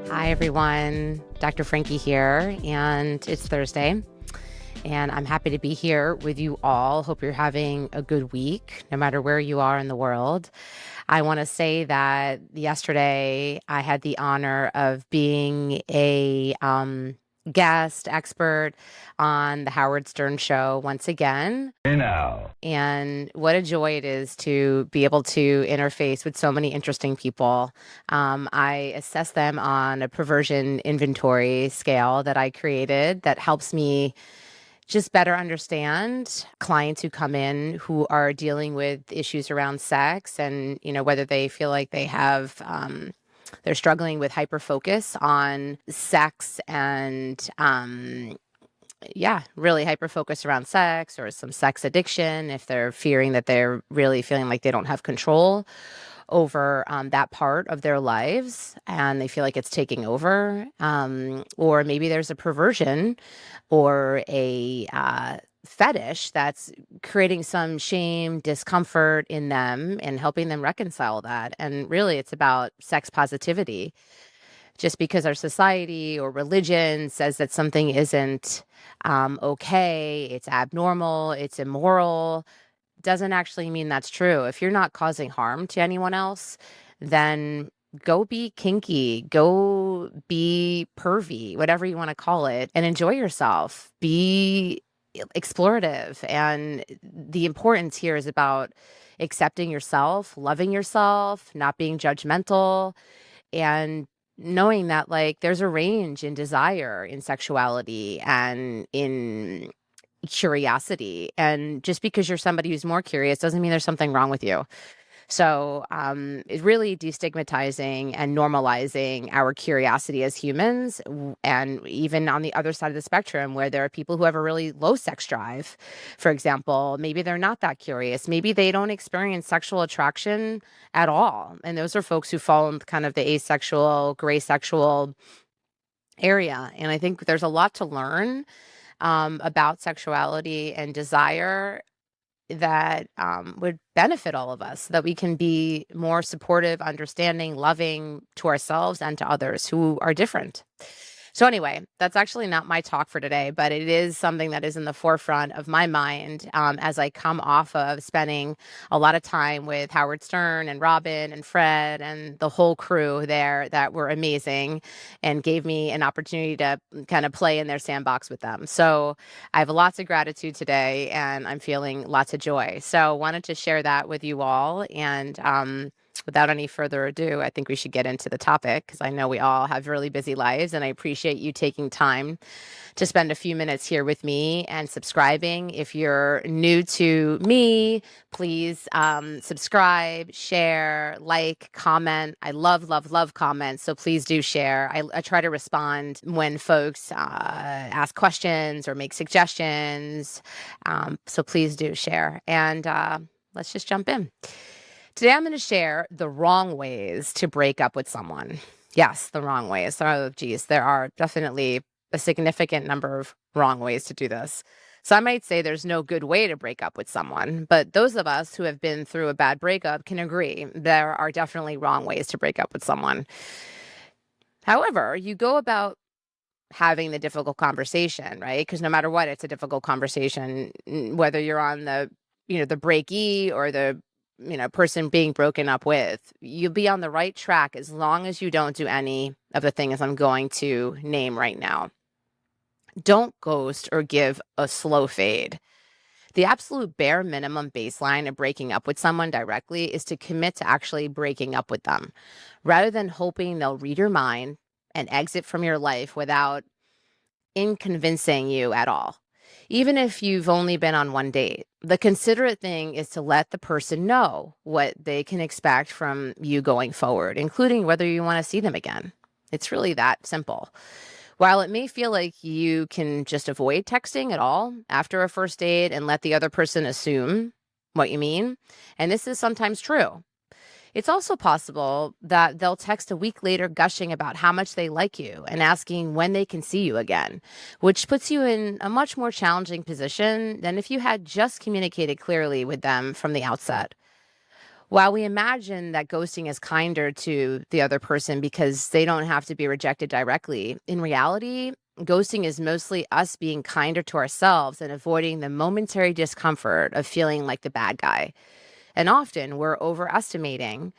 Hi, everyone. Dr. Frankie here, and it's Thursday, and I'm happy to be here with you all. Hope you're having a good week, no matter where you are in the world. I want to say that yesterday I had the honor of being a guest expert on the Howard Stern show once again. Hey now. And what a joy it is to be able to interface with so many interesting people. I assess them on a perversion inventory scale that I created that helps me just better understand clients who come in who are dealing with issues around sex and, whether they feel like they have, they're struggling with hyper focus on sex and, really hyper focused around sex or some sex addiction, if they're fearing that they're really feeling like they don't have control over that part of their lives and they feel like it's taking over. Or maybe there's a perversion or a fetish that's creating some shame, discomfort in them and helping them reconcile that. And really, it's about sex positivity. Just because our society or religion says that something isn't okay, it's abnormal, it's immoral, doesn't actually mean that's true. If you're not causing harm to anyone else, then go be kinky, go be pervy, whatever you want to call it, and enjoy yourself. Be explorative. And the importance here is about accepting yourself, loving yourself, not being judgmental, and knowing that like there's a range in desire in sexuality and in curiosity. And just because you're somebody who's more curious doesn't mean there's something wrong with you. So it's really destigmatizing and normalizing our curiosity as humans. And even on the other side of the spectrum, where there are people who have a really low sex drive, for example, maybe they're not that curious. Maybe they don't experience sexual attraction at all. And those are folks who fall in kind of the asexual, gray sexual area. And I think there's a lot to learn about sexuality and desire that would benefit all of us, so that we can be more supportive, understanding, loving to ourselves and to others who are different. So anyway, that's actually not my talk for today, but it is something that is in the forefront of my mind as I come off of spending a lot of time with Howard Stern and Robin and Fred and the whole crew there that were amazing and gave me an opportunity to kind of play in their sandbox with them. So I have lots of gratitude today and I'm feeling lots of joy. So wanted to share that with you all. And without any further ado, I think we should get into the topic because I know we all have really busy lives and I appreciate you taking time to spend a few minutes here with me and subscribing. If you're new to me, please subscribe, share, like, comment. I love, love, love comments. So please do share. I try to respond when folks ask questions or make suggestions. So please do share. And let's just jump in. Today, I'm going to share the wrong ways to break up with someone. Yes, the wrong ways. Oh, geez, there are definitely a significant number of wrong ways to do this. So I might say there's no good way to break up with someone, but those of us who have been through a bad breakup can agree there are definitely wrong ways to break up with someone. However, you go about having the difficult conversation, right? Because no matter what, it's a difficult conversation, whether you're on the breakee or the person being broken up with. You'll be on the right track as long as you don't do any of the things I'm going to name right now. Don't ghost or give a slow fade. The absolute bare minimum baseline of breaking up with someone directly is to commit to actually breaking up with them, rather than hoping they'll read your mind and exit from your life without inconveniencing you at all. Even if you've only been on one date, the considerate thing is to let the person know what they can expect from you going forward, including whether you want to see them again. It's really that simple. While it may feel like you can just avoid texting at all after a first date and let the other person assume what you mean, and this is sometimes true, it's also possible that they'll text a week later gushing about how much they like you and asking when they can see you again, which puts you in a much more challenging position than if you had just communicated clearly with them from the outset. While we imagine that ghosting is kinder to the other person because they don't have to be rejected directly, in reality, ghosting is mostly us being kinder to ourselves and avoiding the momentary discomfort of feeling like the bad guy. And often we're overestimating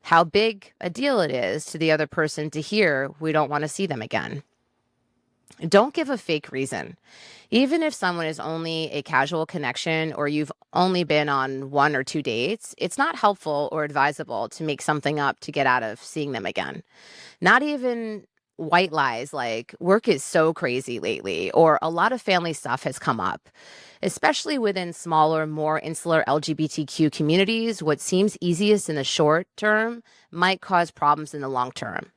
how big a deal it is to the other person to hear we don't want to see them again. Don't give a fake reason. Even if someone is only a casual connection or you've only been on 1 or 2 dates, it's not helpful or advisable to make something up to get out of seeing them again. Not even white lies like work is so crazy lately or a lot of family stuff has come up. Especially within smaller, more insular LGBTQ communities, what seems easiest in the short term might cause problems in the long term.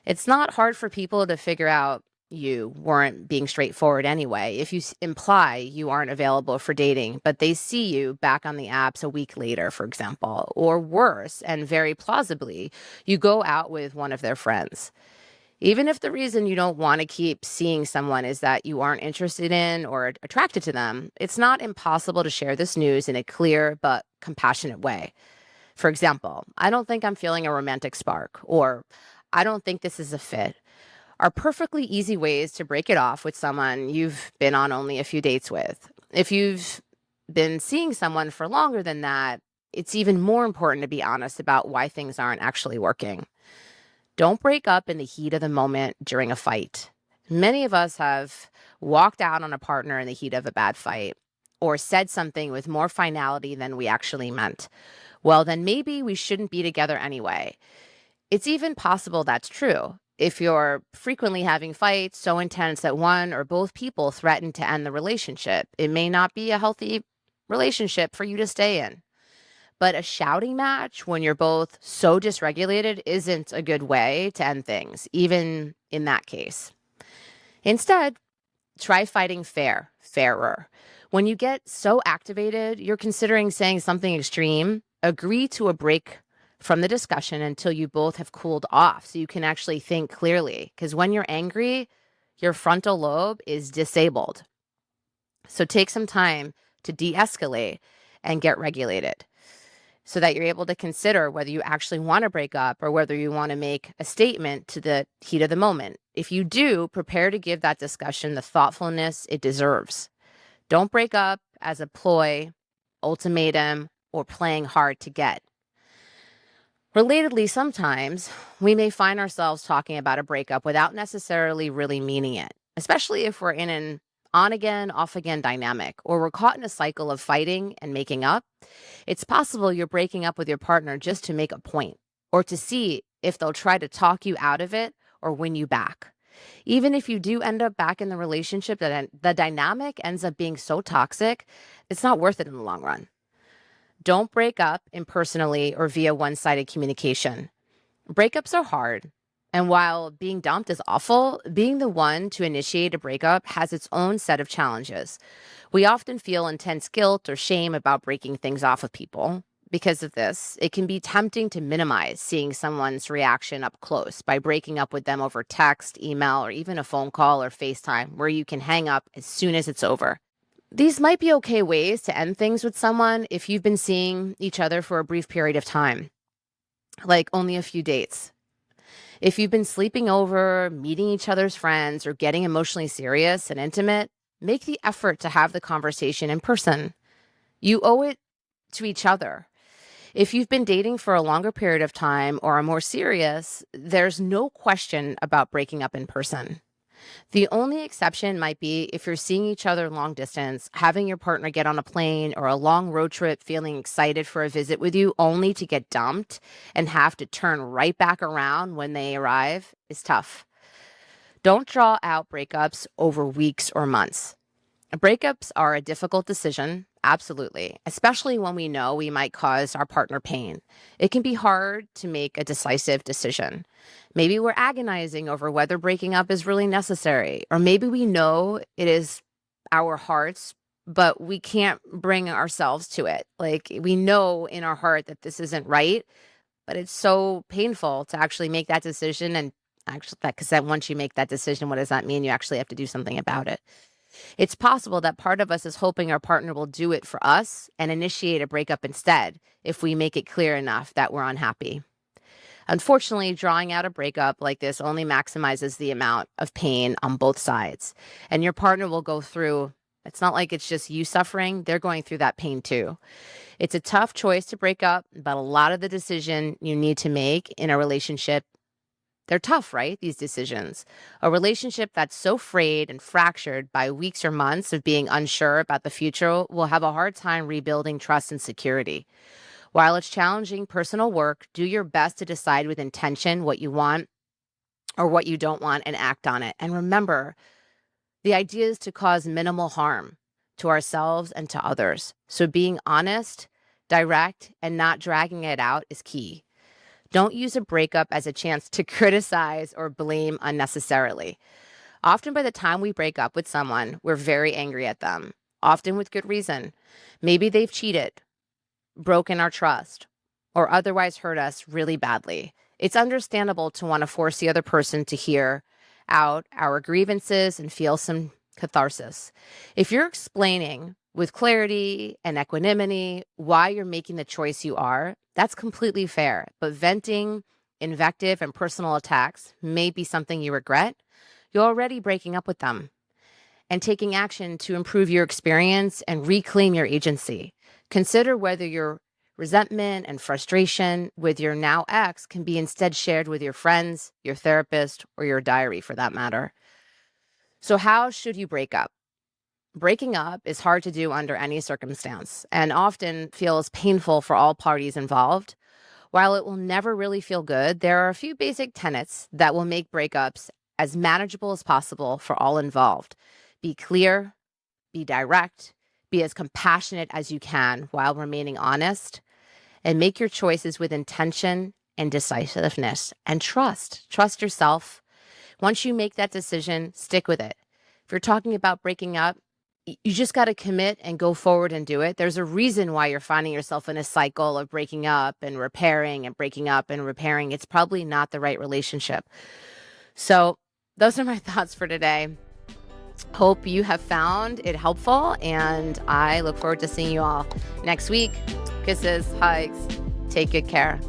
It's not hard for people to figure out you weren't being straightforward anyway. If you imply you aren't available for dating, but they see you back on the apps a week later, for example, or worse, and very plausibly, you go out with one of their friends. Even if the reason you don't want to keep seeing someone is that you aren't interested in or attracted to them, it's not impossible to share this news in a clear but compassionate way. For example, I don't think I'm feeling a romantic spark, or I don't think this is a fit, are perfectly easy ways to break it off with someone you've been on only a few dates with. If you've been seeing someone for longer than that, it's even more important to be honest about why things aren't actually working. Don't break up in the heat of the moment during a fight. Many of us have walked out on a partner in the heat of a bad fight or said something with more finality than we actually meant. Well, then maybe we shouldn't be together anyway. It's even possible that's true. If you're frequently having fights so intense that one or both people threaten to end the relationship, it may not be a healthy relationship for you to stay in. But a shouting match when you're both so dysregulated isn't a good way to end things, even in that case. Instead, try fighting fairer. When you get so activated, you're considering saying something extreme, agree to a break from the discussion until you both have cooled off so you can actually think clearly. Because when you're angry, your frontal lobe is disabled. So take some time to de escalate and get regulated so that you're able to consider whether you actually want to break up or whether you want to make a statement to the heat of the moment. If you do, prepare to give that discussion the thoughtfulness it deserves. Don't break up as a ploy, ultimatum, or playing hard to get. Relatedly, sometimes we may find ourselves talking about a breakup without necessarily really meaning it, especially if we're in an on again, off again dynamic, or we're caught in a cycle of fighting and making up. It's possible you're breaking up with your partner just to make a point or to see if they'll try to talk you out of it or win you back. Even if you do end up back in the relationship, that the dynamic ends up being so toxic, it's not worth it in the long run. Don't break up impersonally or via one-sided communication. Breakups are hard. And while being dumped is awful, being the one to initiate a breakup has its own set of challenges. We often feel intense guilt or shame about breaking things off with people. Because of this, it can be tempting to minimize seeing someone's reaction up close by breaking up with them over text, email, or even a phone call or FaceTime where you can hang up as soon as it's over. These might be okay ways to end things with someone if you've been seeing each other for a brief period of time, like only a few dates. If you've been sleeping over, meeting each other's friends, or getting emotionally serious and intimate, make the effort to have the conversation in person. You owe it to each other. If you've been dating for a longer period of time or are more serious, there's no question about breaking up in person. The only exception might be if you're seeing each other long distance, having your partner get on a plane or a long road trip, feeling excited for a visit with you, only to get dumped and have to turn right back around when they arrive is tough. Don't draw out breakups over weeks or months. Breakups are a difficult decision, absolutely, especially when we know we might cause our partner pain. It can be hard to make a decisive decision. Maybe we're agonizing over whether breaking up is really necessary, or maybe we know it is our hearts, but we can't bring ourselves to it. Like we know in our heart that this isn't right, but it's so painful to actually make that decision and actually, because then once you make that decision, what does that mean? You actually have to do something about it. It's possible that part of us is hoping our partner will do it for us and initiate a breakup instead if we make it clear enough that we're unhappy. Unfortunately, drawing out a breakup like this only maximizes the amount of pain on both sides. And your partner will go through, it's not like it's just you suffering, they're going through that pain too. It's a tough choice to break up, but a lot of the decision you need to make in a relationship, they're tough, right? These decisions. A relationship that's so frayed and fractured by weeks or months of being unsure about the future will have a hard time rebuilding trust and security. While it's challenging personal work, do your best to decide with intention what you want or what you don't want and act on it. And remember, the idea is to cause minimal harm to ourselves and to others. So being honest, direct, and not dragging it out is key. Don't use a breakup as a chance to criticize or blame unnecessarily. Often by the time we break up with someone, we're very angry at them, often with good reason. Maybe they've cheated, broken our trust, or otherwise hurt us really badly. It's understandable to want to force the other person to hear out our grievances and feel some catharsis. If you're explaining with clarity and equanimity why you're making the choice you are, that's completely fair. But venting, invective, and personal attacks may be something you regret. You're already breaking up with them and taking action to improve your experience and reclaim your agency. Consider whether your resentment and frustration with your now ex can be instead shared with your friends, your therapist, or your diary for that matter. So how should you break up? Breaking up is hard to do under any circumstance and often feels painful for all parties involved. While it will never really feel good, there are a few basic tenets that will make breakups as manageable as possible for all involved. Be clear, be direct, be as compassionate as you can while remaining honest, and make your choices with intention and decisiveness. And trust yourself. Once you make that decision, stick with it. If you're talking about breaking up, you just got to commit and go forward and do it. There's a reason why you're finding yourself in a cycle of breaking up and repairing and breaking up and repairing. It's probably not the right relationship. So those are my thoughts for today. Hope you have found it helpful, and I look forward to seeing you all next week. Kisses, hugs, take good care.